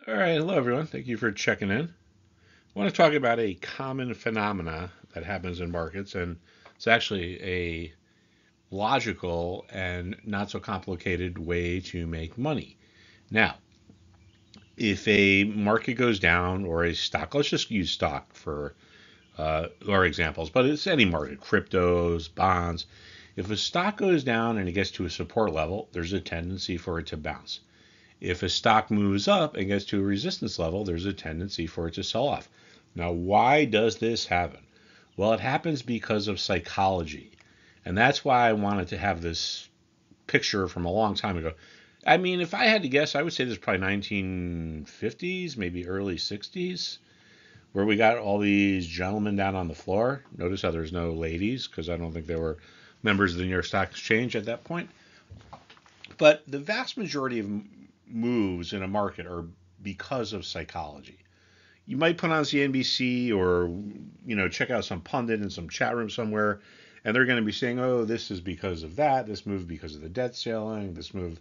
All right, hello everyone. Thank you for checking in. I want to talk about a common phenomena that happens in markets, and it's actually a logical and not so complicated way to make money. Now, if a market goes down or a stock, let's just use stock for our examples, but it's any market, cryptos, bonds. If a stock goes down and it gets to a support level, there's a tendency for it to bounce. If a stock moves up and gets to a resistance level, there's a tendency for it to sell off. Now, why does this happen? Well, it happens because of psychology. And that's why I wanted to have this picture from a long time ago. I mean, if I had to guess, I would say this is probably 1950s, maybe early 60s, where we got all these gentlemen down on the floor. Notice how there's no ladies, because I don't think they were members of the New York Stock Exchange at that point. But the vast majority of moves in a market are because of psychology. You might put on CNBC or check out some pundit in some chat room somewhere, and they're going to be saying, "Oh, this is because of that. This move because of the debt ceiling. This move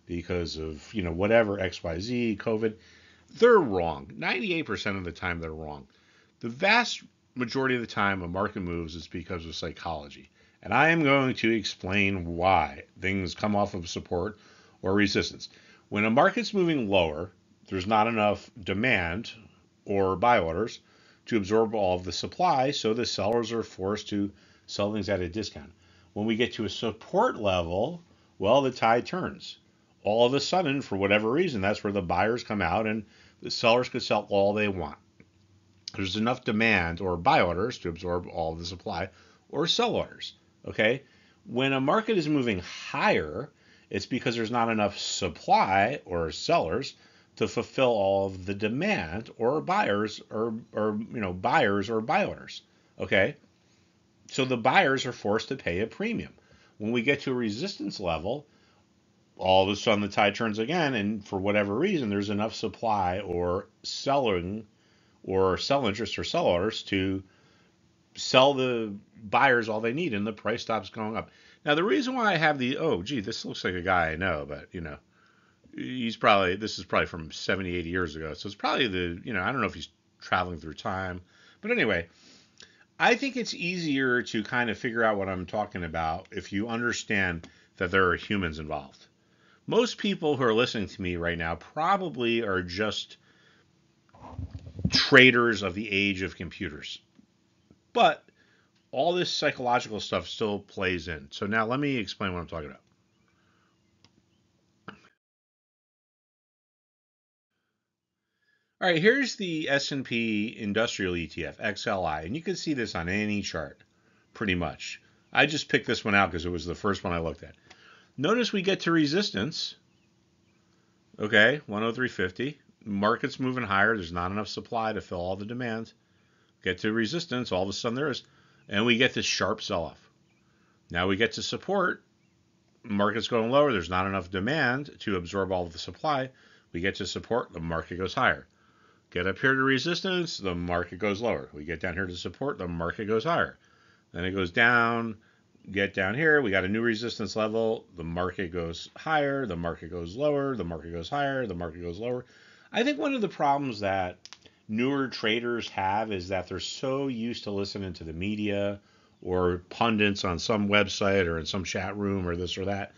because of whatever XYZ COVID." They're wrong. 98% of the time, they're wrong. The vast majority of the time, a market moves is because of psychology. And I am going to explain why things come off of support or resistance. When a market's moving lower, there's not enough demand or buy orders to absorb all of the supply, so the sellers are forced to sell things at a discount. When we get to a support level, well, the tide turns. All of a sudden, for whatever reason, that's where the buyers come out and the sellers can sell all they want. There's enough demand or buy orders to absorb all of the supply or sell orders. Okay? When a market is moving higher, it's because there's not enough supply or sellers to fulfill all of the demand or buyers or buyers or buy orders. Okay? So the buyers are forced to pay a premium. When we get to a resistance level, all of a sudden the tide turns again, and for whatever reason, there's enough supply or selling or sell interest or sell orders to sell the buyers all they need, and the price stops going up. Now, the reason why I have the this looks like a guy I know, but this is probably from 70, 80 years ago, so it's probably I don't know if he's traveling through time, but anyway, I think it's easier to kind of figure out what I'm talking about if you understand that there are humans involved. Most people who are listening to me right now probably are just traders of the age of computers. But all this psychological stuff still plays in. So now let me explain what I'm talking about. All right, here's the S&P Industrial ETF, XLI, and you can see this on any chart, pretty much. I just picked this one out because it was the first one I looked at. Notice we get to resistance, okay, 103.50. Market's moving higher. There's not enough supply to fill all the demand. Get to resistance, all of a sudden there is, and we get this sharp sell-off. Now we get to support, market's going lower, there's not enough demand to absorb all of the supply. We get to support, the market goes higher. Get up here to resistance, the market goes lower. We get down here to support, the market goes higher. Then it goes down, get down here, we got a new resistance level, the market goes higher, the market goes lower, the market goes higher, the market goes lower. I think one of the problems that newer traders have is that they're so used to listening to the media or pundits on some website or in some chat room or this or that,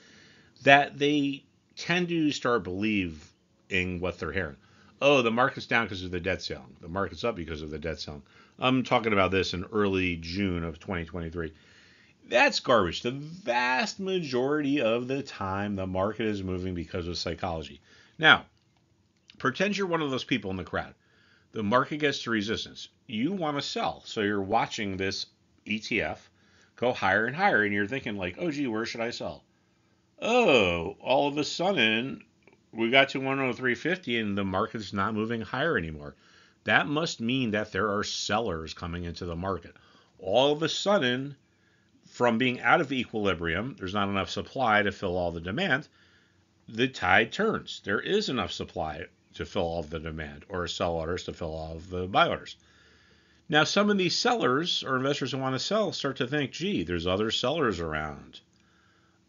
that they tend to start believing what they're hearing. Oh, the market's down because of the debt ceiling. The market's up because of the debt ceiling. I'm talking about this in early June of 2023. That's garbage. The vast majority of the time, the market is moving because of psychology. Now, pretend you're one of those people in the crowd. The market gets to resistance. You want to sell. So you're watching this ETF go higher and higher, and you're thinking, like, oh, gee, where should I sell? Oh, all of a sudden, we got to 103.50 and the market's not moving higher anymore. That must mean that there are sellers coming into the market. All of a sudden, from being out of equilibrium, there's not enough supply to fill all the demand. The tide turns. There is enough supply to fill all of the demand, or sell orders to fill all of the buy orders. Now, some of these sellers or investors who want to sell start to think, gee, there's other sellers around.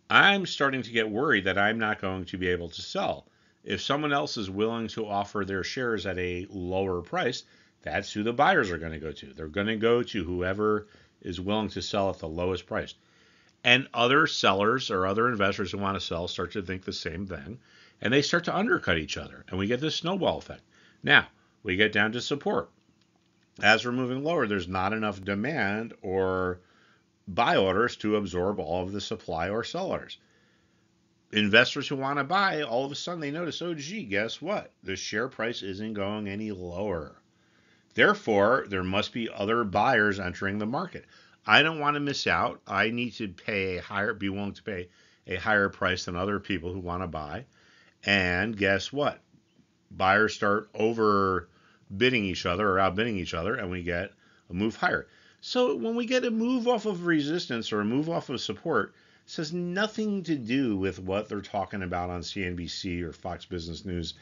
I'm starting to get worried that I'm not going to be able to sell. If someone else is willing to offer their shares at a lower price, that's who the buyers are going to go to. They're going to go to whoever is willing to sell at the lowest price. And other sellers or other investors who want to sell start to think the same thing, and they start to undercut each other, and we get this snowball effect. Now, we get down to support. As we're moving lower, there's not enough demand or buy orders to absorb all of the supply or sellers. Investors who want to buy, all of a sudden they notice, oh, gee, guess what? The share price isn't going any lower. Therefore, there must be other buyers entering the market. I don't want to miss out. I need to be willing to pay a higher price than other people who want to buy. And guess what? Buyers start overbidding each other or outbidding each other, and we get a move higher. So when we get a move off of resistance or a move off of support, this has nothing to do with what they're talking about on CNBC or Fox Business News.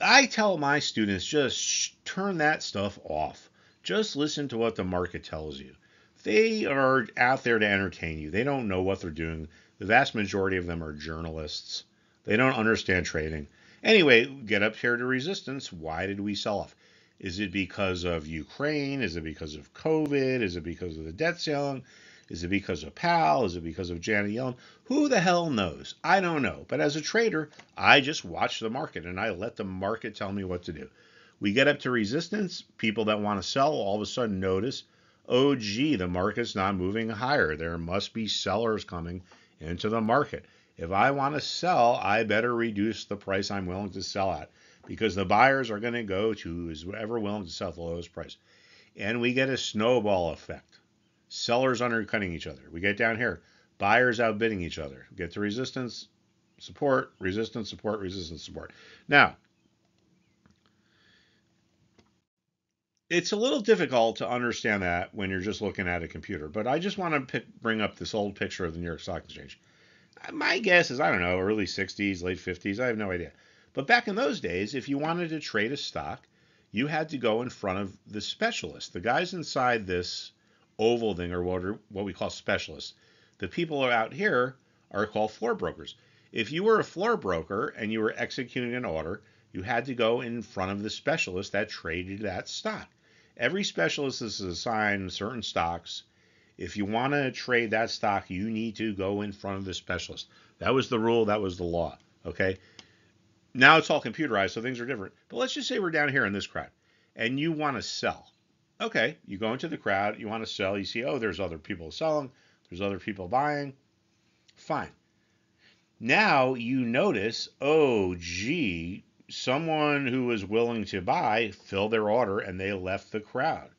I tell my students, just turn that stuff off. Just listen to what the market tells you. They are out there to entertain you. They don't know what they're doing. The vast majority of them are journalists. They don't understand trading. Anyway, get up here to resistance. Why did we sell off? Is it because of Ukraine? Is it because of COVID? Is it because of the debt ceiling? Is it because of Powell? Is it because of Janet Yellen? Who the hell knows? I don't know. But as a trader, I just watch the market and I let the market tell me what to do. We get up to resistance. People that want to sell all of a sudden notice, oh, gee, the market's not moving higher. There must be sellers coming into the market. If I want to sell, I better reduce the price I'm willing to sell at because the buyers are going to go to whoever willing to sell at the lowest price. And we get a snowball effect. Sellers undercutting each other. We get down here. Buyers outbidding each other. Get to resistance, support, resistance, support, resistance, support. Now, it's a little difficult to understand that when you're just looking at a computer, but I just want to bring up this old picture of the New York Stock Exchange. My guess is, I don't know, early 60s, late 50s. I have no idea. But back in those days, if you wanted to trade a stock, you had to go in front of the specialist. The guys inside this oval thing are what we call specialists. The people out here are called floor brokers. If you were a floor broker and you were executing an order, you had to go in front of the specialist that traded that stock. Every specialist is assigned certain stocks. If you want to trade that stock, you need to go in front of the specialist. That was the rule. That was the law. Okay. Now it's all computerized, so things are different. But let's just say we're down here in this crowd and you want to sell. Okay, you go into the crowd, you want to sell, you see, oh, there's other people selling, there's other people buying. Fine. Now you notice, oh, gee, someone who was willing to buy filled their order and they left the crowd.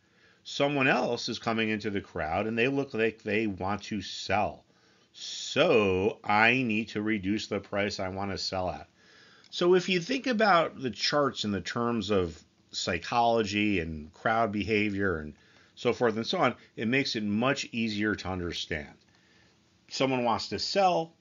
Someone else is coming into the crowd and they look like they want to sell. So I need to reduce the price I want to sell at. So if you think about the charts in the terms of psychology and crowd behavior and so forth and so on, it makes it much easier to understand. Someone wants to sell,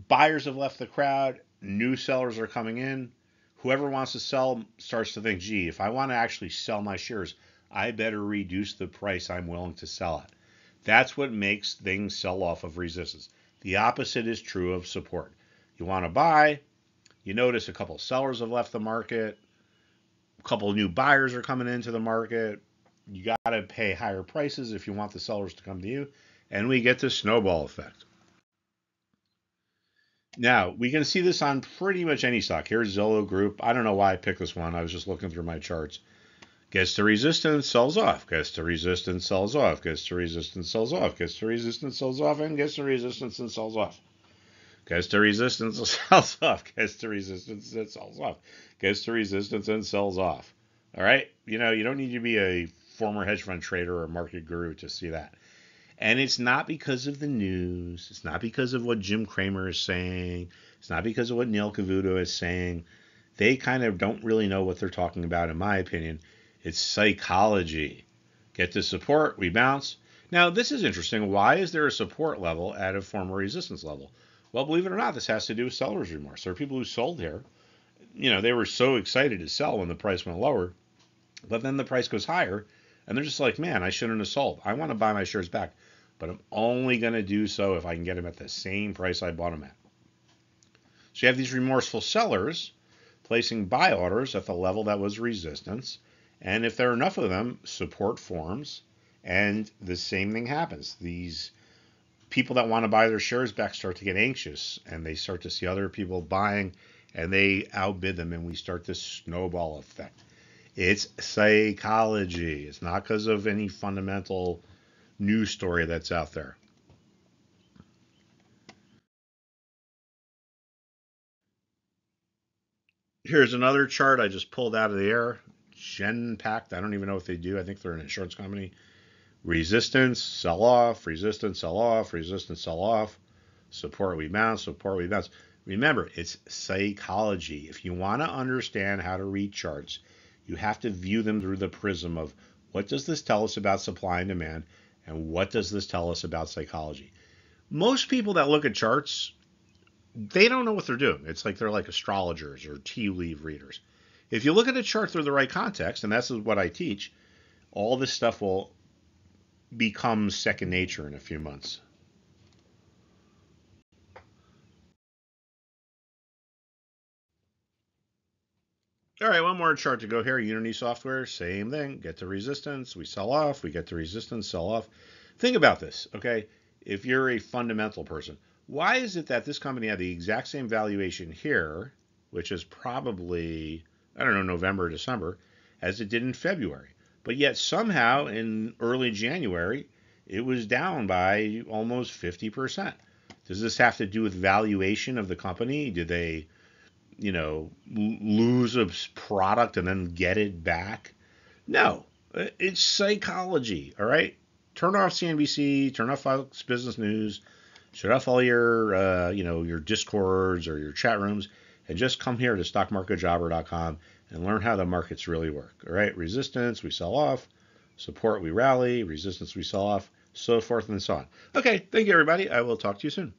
buyers have left the crowd, new sellers are coming in. Whoever wants to sell starts to think, gee, if I want to actually sell my shares, I better reduce the price I'm willing to sell at. That's what makes things sell off of resistance. The opposite is true of support. You want to buy, you notice a couple sellers have left the market, a couple new buyers are coming into the market. You got to pay higher prices if you want the sellers to come to you. And we get the snowball effect. Now, we can see this on pretty much any stock. Here's Zillow Group. I don't know why I picked this one. I was just looking through my charts. Gets to resistance, sells off. Gets to resistance, sells off. Gets to resistance, sells off. Gets to resistance, sells off. And gets to resistance and sells off. Gets to resistance and sells off. Gets to resistance and sells off. Gets to resistance and sells off. All right? You know, you don't need to be a former hedge fund trader or market guru to see that. And it's not because of the news. It's not because of what Jim Cramer is saying. It's not because of what Neil Cavuto is saying. They kind of don't really know what they're talking about, in my opinion. It's psychology. Get to support, we bounce. Now, this is interesting. Why is there a support level at a former resistance level? Well, believe it or not, this has to do with seller's remorse. There are people who sold here. You know, they were so excited to sell when the price went lower, but then the price goes higher, and they're just like, man, I shouldn't have sold. I want to buy my shares back, but I'm only going to do so if I can get them at the same price I bought them at. So you have these remorseful sellers placing buy orders at the level that was resistance. And if there are enough of them, support forms, and the same thing happens. These people that want to buy their shares back start to get anxious, and they start to see other people buying, and they outbid them, and we start this snowball effect. It's psychology. It's not because of any fundamental news story that's out there. Here's another chart I just pulled out of the air. Genpact. I don't even know what they do. I think they're an insurance company. Resistance, sell off, resistance, sell off, resistance, sell off. Support, we bounce, support, we bounce. Remember, it's psychology. If you want to understand how to read charts, you have to view them through the prism of what does this tell us about supply and demand, and what does this tell us about psychology. Most people that look at charts, they don't know what they're doing. It's like they're like astrologers or tea leaf readers. If you look at a chart through the right context, and that's what I teach, all this stuff will become second nature in a few months. All right, one more chart to go here. Unity software, same thing. Get to resistance, we sell off. We get to resistance, sell off. Think about this, okay? If you're a fundamental person, why is it that this company had the exact same valuation here, which is probably, I don't know, November or December, as it did in February? But yet somehow in early January, it was down by almost 50%. Does this have to do with valuation of the company? Did they lose a product and then get it back? No, it's psychology. All right, turn off CNBC, turn off Fox Business News, shut off all your your discords or your chat rooms, and just come here to stockmarketjobber.com and learn how the markets really work. All right, resistance, we sell off. Support, we rally. Resistance, we sell off. So forth and so on. Okay, thank you, everybody. I will talk to you soon.